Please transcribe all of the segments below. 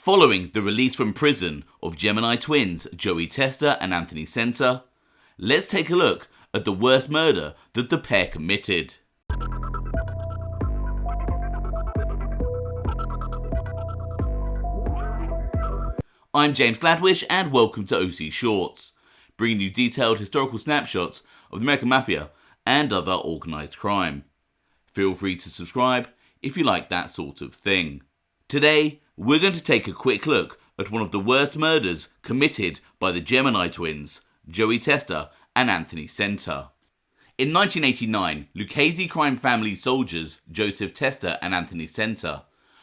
Following the release from prison of Gemini Twins Joey Testa and Anthony Center, let's take a look at the worst murder that the pair committed. I'm James Gladwish and welcome to OC Shorts, bringing you detailed historical snapshots of the American Mafia and other organised crime. Feel free to subscribe if you like that sort of thing. Today, we're going to take a quick look at one of the worst murders committed by the Gemini Twins, Joey Testa and Anthony Center. In 1989, Lucchese Crime Family soldiers Joseph Testa and Anthony Center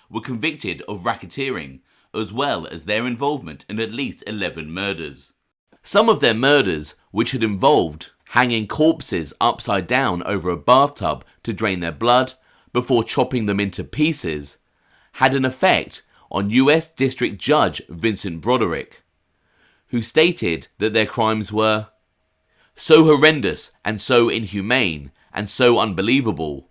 were convicted of racketeering, as well as their involvement in at least 11 murders. Some of their murders, which had involved hanging corpses upside down over a bathtub to drain their blood before chopping them into pieces, had an effect on US District Judge Vincent Broderick, who stated that their crimes were so horrendous and so inhumane and so unbelievable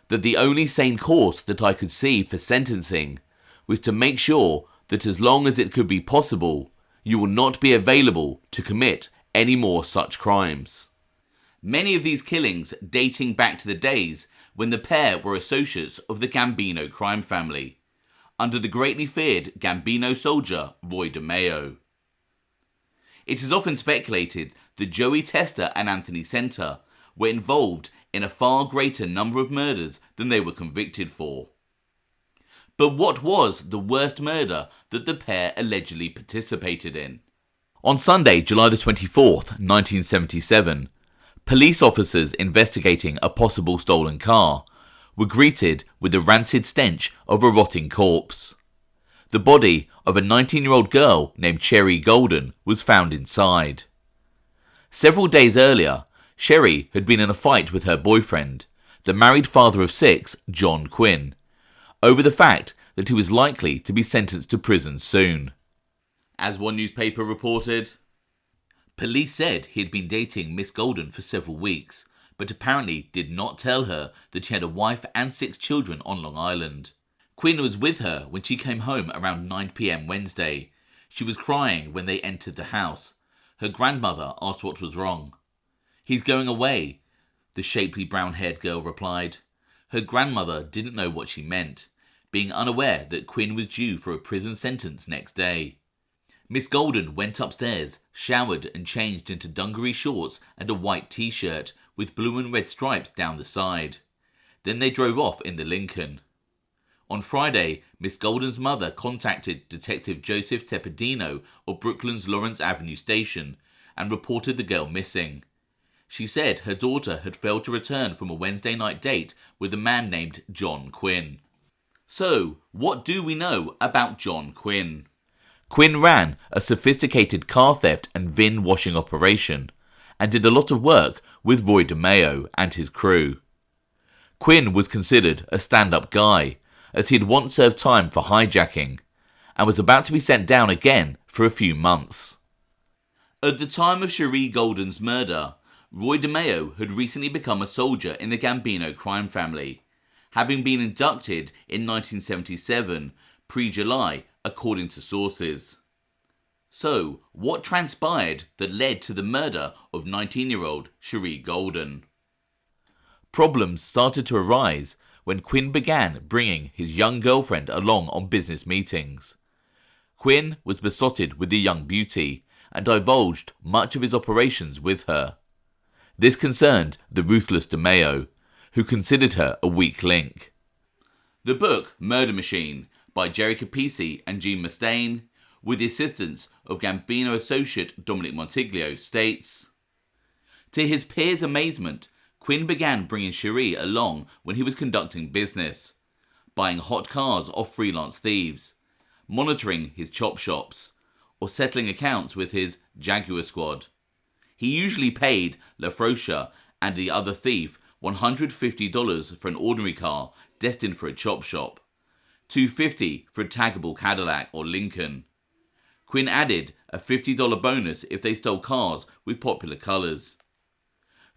that the only sane course that I could see for sentencing was to make sure that as long as it could be possible, you will not be available to commit any more such crimes. Many of these killings dating back to the days when the pair were associates of the Gambino crime family, under the greatly feared Gambino soldier Roy DeMeo. It is often speculated that Joey Testa and Anthony Center were involved in a far greater number of murders than they were convicted for. But what was the worst murder that the pair allegedly participated in? On Sunday, July the 24th, 1977, police officers investigating a possible stolen car were greeted with the rancid stench of a rotting corpse. The body of a 19-year-old girl named Sherry Golden was found inside. Several days earlier, Sherry had been in a fight with her boyfriend, the married father of 6, John Quinn, over the fact that he was likely to be sentenced to prison soon. As one newspaper reported, police said he had been dating Miss Golden for several weeks, but apparently did not tell her that she had a wife and 6 children on Long Island. Quinn was with her when she came home around 9 p.m. Wednesday. She was crying when they entered the house. Her grandmother asked what was wrong. "He's going away," the shapely brown-haired girl replied. Her grandmother didn't know what she meant, being unaware that Quinn was due for a prison sentence next day. Miss Golden went upstairs, showered and changed into dungaree shorts and a white t-shirt with blue and red stripes down the side. Then they drove off in the Lincoln. On Friday, Miss Golden's mother contacted Detective Joseph Tepedino of Brooklyn's Lawrence Avenue station and reported the girl missing. She said her daughter had failed to return from a Wednesday night date with a man named John Quinn. So, what do we know about John Quinn? Quinn ran a sophisticated car theft and VIN washing operation and did a lot of work with Roy DeMeo and his crew. Quinn was considered a stand-up guy, as he had once served time for hijacking and was about to be sent down again for a few months. At the time of Sherry Golden's murder, Roy DeMeo had recently become a soldier in the Gambino crime family, having been inducted in 1977, pre-July, according to sources. So, what transpired that led to the murder of 19-year-old Sherry Golden? Problems started to arise when Quinn began bringing his young girlfriend along on business meetings. Quinn was besotted with the young beauty and divulged much of his operations with her. This concerned the ruthless DeMeo, who considered her a weak link. The book Murder Machine by Jerry Capisi and Gene Mustaine, with the assistance of Gambino associate Dominick Montiglio, states, "To his peers' amazement, Quinn began bringing Sherry along when he was conducting business, buying hot cars off freelance thieves, monitoring his chop shops, or settling accounts with his Jaguar squad. He usually paid LaFrocia and the other thief $150 for an ordinary car destined for a chop shop, $250 for a taggable Cadillac or Lincoln. Quinn added a $50 bonus if they stole cars with popular colours.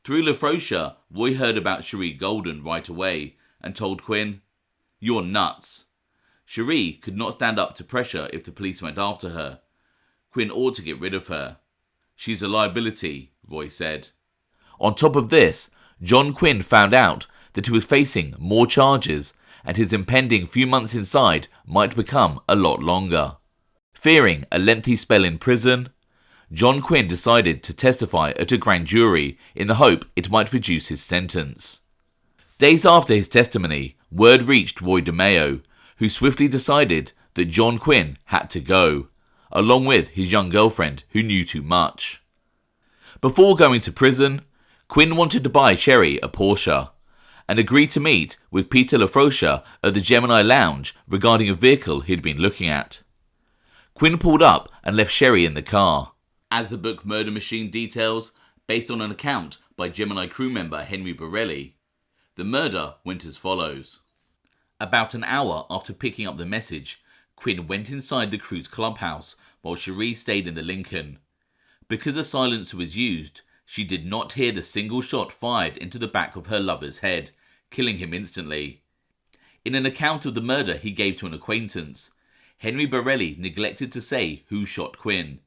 Through LaFrocia, Roy heard about Sherry Golden right away and told Quinn, 'You're nuts.' Cherie could not stand up to pressure if the police went after her. Quinn ought to get rid of her. She's a liability, Roy said. On top of this, John Quinn found out that he was facing more charges and his impending few months inside might become a lot longer. Fearing a lengthy spell in prison, John Quinn decided to testify at a grand jury in the hope it might reduce his sentence. Days after his testimony, word reached Roy DeMeo, who swiftly decided that John Quinn had to go, along with his young girlfriend who knew too much. Before going to prison, Quinn wanted to buy Cherie a Porsche and agreed to meet with Peter LaFrocia at the Gemini Lounge regarding a vehicle he'd been looking at. Quinn pulled up and left Cherie in the car. As the book Murder Machine details, based on an account by Gemini crew member Henry Borelli, the murder went as follows. About an hour after picking up the message, Quinn went inside the crew's clubhouse while Cherie stayed in the Lincoln. Because a silencer was used, she did not hear the single shot fired into the back of her lover's head, killing him instantly. In an account of the murder he gave to an acquaintance, Henry Borelli neglected to say who shot Quinn,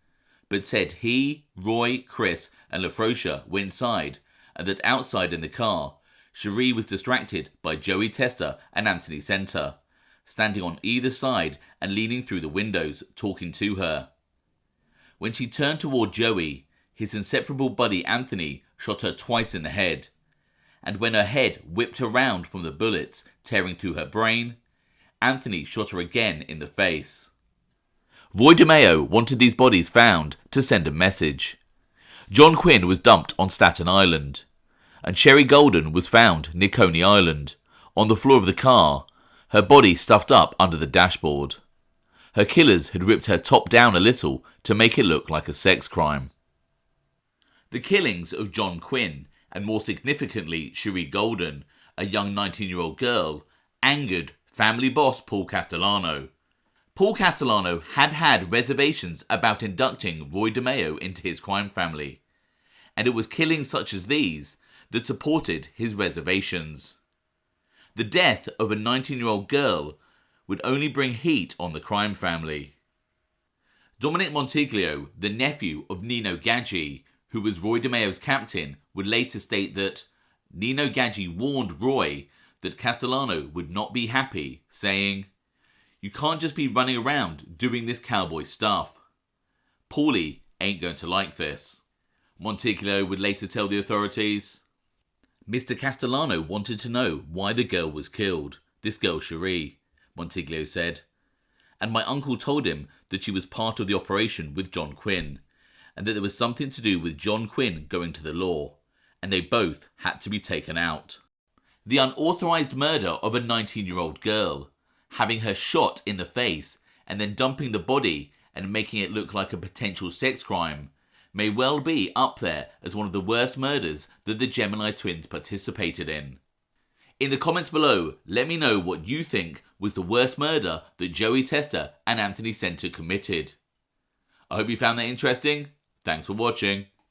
but said he, Roy, Chris and LaFrocia were inside, and that outside in the car, Cherie was distracted by Joey Testa and Anthony Center, standing on either side and leaning through the windows, talking to her. When she turned toward Joey, his inseparable buddy Anthony shot her twice in the head, and when her head whipped around from the bullets tearing through her brain, Anthony shot her again in the face. Roy DeMeo wanted these bodies found to send a message. John Quinn was dumped on Staten Island, and Cherie Golden was found near Coney Island, on the floor of the car, her body stuffed up under the dashboard. Her killers had ripped her top down a little to make it look like a sex crime. The killings of John Quinn, and more significantly Cherie Golden, a young 19-year-old girl, angered family boss Paul Castellano. Paul Castellano had reservations about inducting Roy DeMeo into his crime family, and it was killings such as these that supported his reservations. The death of a 19-year-old girl would only bring heat on the crime family. Dominick Montiglio, the nephew of Nino Gaggi, who was Roy DeMeo's captain, would later state that Nino Gaggi warned Roy that Castellano would not be happy, saying, "You can't just be running around doing this cowboy stuff. Paulie ain't going to like this." Montiglio would later tell the authorities, "Mr. Castellano wanted to know why the girl was killed, this girl Cherie," Montiglio said, "and my uncle told him that she was part of the operation with John Quinn, and that there was something to do with John Quinn going to the law, and they both had to be taken out." The unauthorized murder of a 19-year-old girl, having her shot in the face and then dumping the body and making it look like a potential sex crime, may well be up there as one of the worst murders that the Gemini Twins participated in. In the comments below, let me know what you think was the worst murder that Joey Testa and Anthony Center committed. I hope you found that interesting. Thanks for watching.